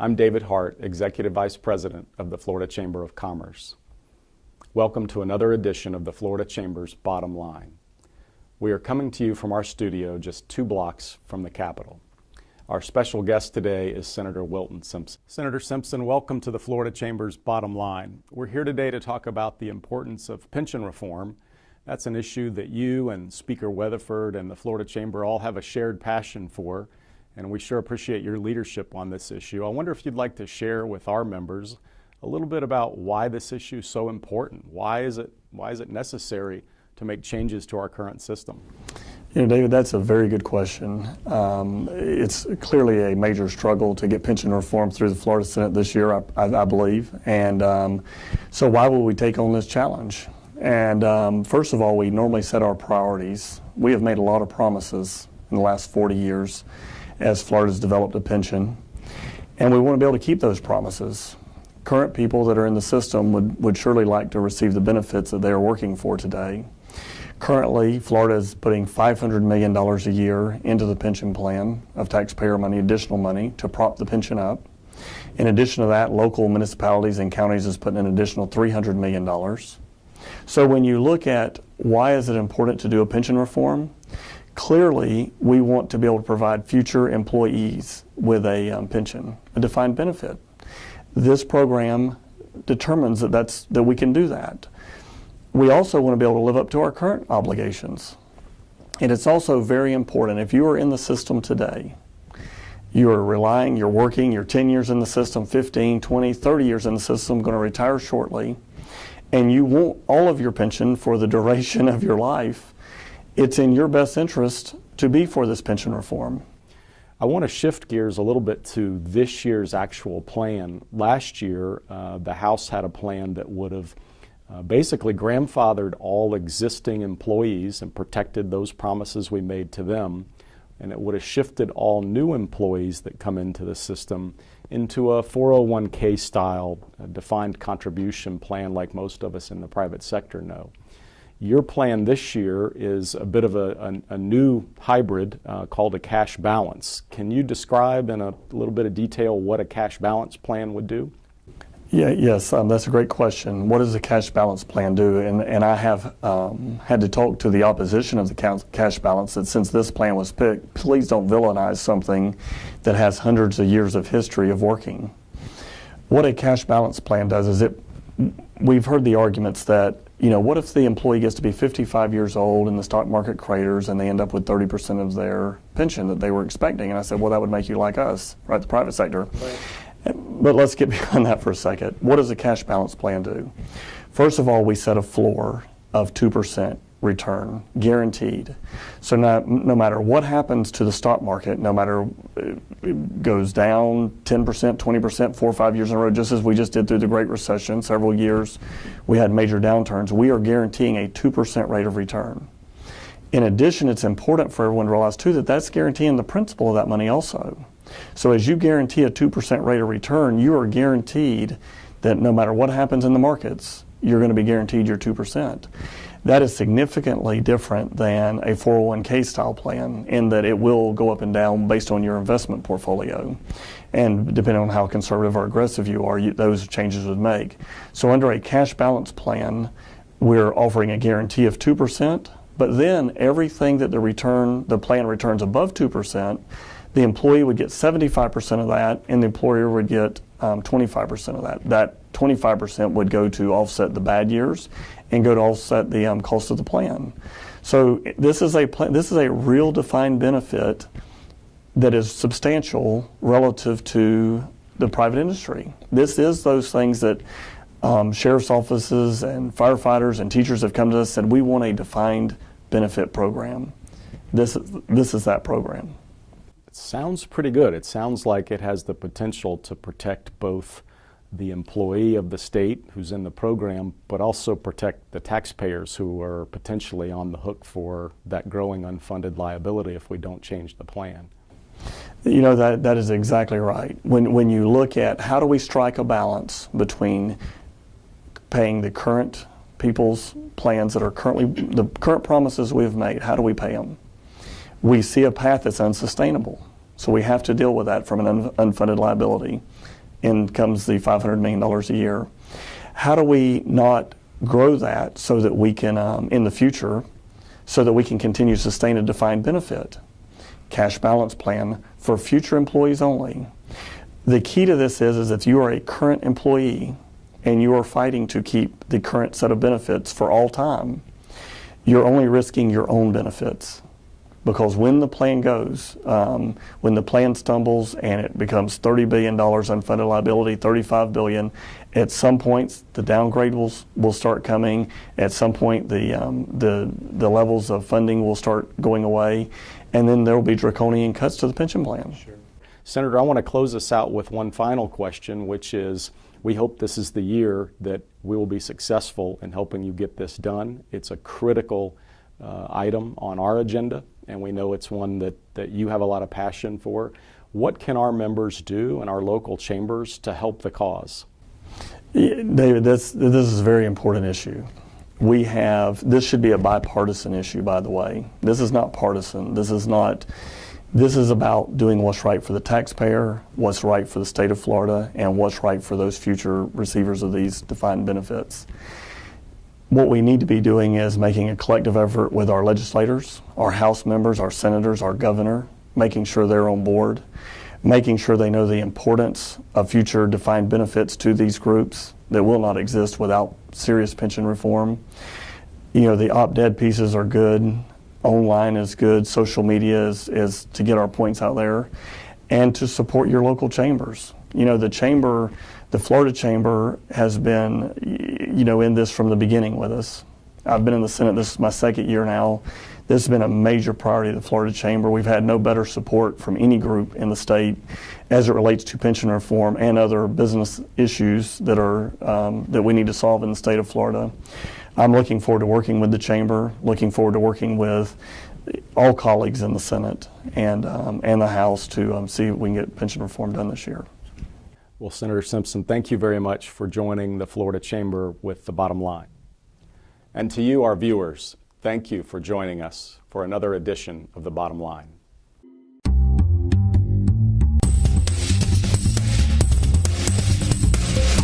I'm David Hart, Executive Vice President of the Florida Chamber of Commerce. Welcome to another edition of the Florida Chamber's Bottom Line. We are coming to you from our studio just 2 blocks from the Capitol. Our special guest today is Senator Wilton Simpson. Senator Simpson, welcome to the Florida Chamber's Bottom Line. We're here today to talk about the importance of pension reform. That's an issue that you and Speaker Weatherford and the Florida Chamber all have a shared passion for, and we sure appreciate your leadership on this issue. I wonder if you'd like to share with our members a little bit about why this issue is so important. Why is it necessary to make changes to our current system? You know, David, that's a very good question. It's clearly a major struggle to get pension reform through the Florida Senate this year, I believe. And so why will we take on this challenge? And first of all, we normally set our priorities. We have made a lot of promises in the last 40 years as Florida's developed a pension, and we want to be able to keep those promises. Current people that are in the system would surely like to receive the benefits that they are working for today. Currently, Florida is putting $500 million a year into the pension plan of taxpayer money, additional money, to prop the pension up. In addition to that, local municipalities and counties is putting an additional $300 million. So when you look at why is it important to do a pension reform, clearly, we want to be able to provide future employees with a pension, a defined benefit. This program determines that we can do that. We also want to be able to live up to our current obligations. And it's also very important, if you are in the system today, you're working, you're 10 years in the system, 15, 20, 30 years in the system, going to retire shortly, and you want all of your pension for the duration of your life, it's in your best interest to be for this pension reform. I want to shift gears a little bit to this year's actual plan. Last year, the House had a plan that would have basically grandfathered all existing employees and protected those promises we made to them, and it would have shifted all new employees that come into the system into a 401k style defined contribution plan like most of us in the private sector know. Your plan this year is a bit of a new hybrid called a cash balance. Can you describe in a little bit of detail what a cash balance plan would do? Yes, that's a great question. What does a cash balance plan do? And I have had to talk to the opposition of the cash balance that since this plan was picked, please don't villainize something that has hundreds of years of history of working. What a cash balance plan does is we've heard the arguments that, you know, what if the employee gets to be 55 years old and the stock market craters and they end up with 30% of their pension that they were expecting? And I said, well, that would make you like us, right, the private sector. Right. But let's get beyond that for a second. What does a cash balance plan do? First of all, we set a floor of 2% return, guaranteed. So no matter what happens to the stock market, no matter it goes down 10%, 20%, 4 or 5 years in a row, just as we just did through the Great Recession, several years we had major downturns, we are guaranteeing a 2% rate of return. In addition, it's important for everyone to realize too that that's guaranteeing the principal of that money also. So as you guarantee a 2% rate of return, you are guaranteed that no matter what happens in the markets, you're going to be guaranteed your 2%. That is significantly different than a 401k style plan in that it will go up and down based on your investment portfolio. And depending on how conservative or aggressive you are, those changes would make. So under a cash balance plan, we're offering a guarantee of 2%, but then everything that the plan returns above 2%, the employee would get 75% of that, and the employer would get 25% of that. That 25% would go to offset the bad years and go to offset the cost of the plan. So this is a real defined benefit that is substantial relative to the private industry. This is those things that sheriff's offices and firefighters and teachers have come to us and said, we want a defined benefit program. This is that program. Sounds pretty good. It sounds like it has the potential to protect both the employee of the state who's in the program, but also protect the taxpayers who are potentially on the hook for that growing unfunded liability if we don't change the plan. You know, that is exactly right. When you look at how do we strike a balance between paying the current people's plans that are the current promises we've made, how do we pay them? We see a path that's unsustainable. So we have to deal with that from an unfunded liability. in comes the $500 million a year. How do we not grow that so that we can, in the future, so that we can continue to sustain a defined benefit cash balance plan for future employees only? The key to this is if you are a current employee and you are fighting to keep the current set of benefits for all time, you're only risking your own benefits. Because when the plan goes, when the plan stumbles and it becomes $30 billion unfunded liability, $35 billion, at some point the downgrade will start coming. At some point the levels of funding will start going away, and then there will be draconian cuts to the pension plan. Sure. Senator, I want to close us out with one final question, which is, we hope this is the year that we will be successful in helping you get this done. It's a critical item on our agenda, and we know it's one that you have a lot of passion for. What can our members do in our local chambers to help the cause? David, this is a very important issue. This should be a bipartisan issue, by the way. This is not partisan. This is about doing what's right for the taxpayer, what's right for the state of Florida, and what's right for those future receivers of these defined benefits. What we need to be doing is making a collective effort with our legislators, our House members, our senators, our governor, making sure they're on board, making sure they know the importance of future defined benefits to these groups that will not exist without serious pension reform. You know, the op-ed pieces are good, online is good, social media is to get our points out there, and to support your local chambers. You know, the Florida Chamber has been, in this from the beginning with us. I've been in the Senate, this is my second year now. This has been a major priority of the Florida Chamber. We've had no better support from any group in the state as it relates to pension reform and other business issues that we need to solve in the state of Florida. I'm looking forward to working with the Chamber, looking forward to working with all colleagues in the Senate and the House to see if we can get pension reform done this year. Well, Senator Simpson, thank you very much for joining the Florida Chamber with The Bottom Line. And to you, our viewers, thank you for joining us for another edition of The Bottom Line.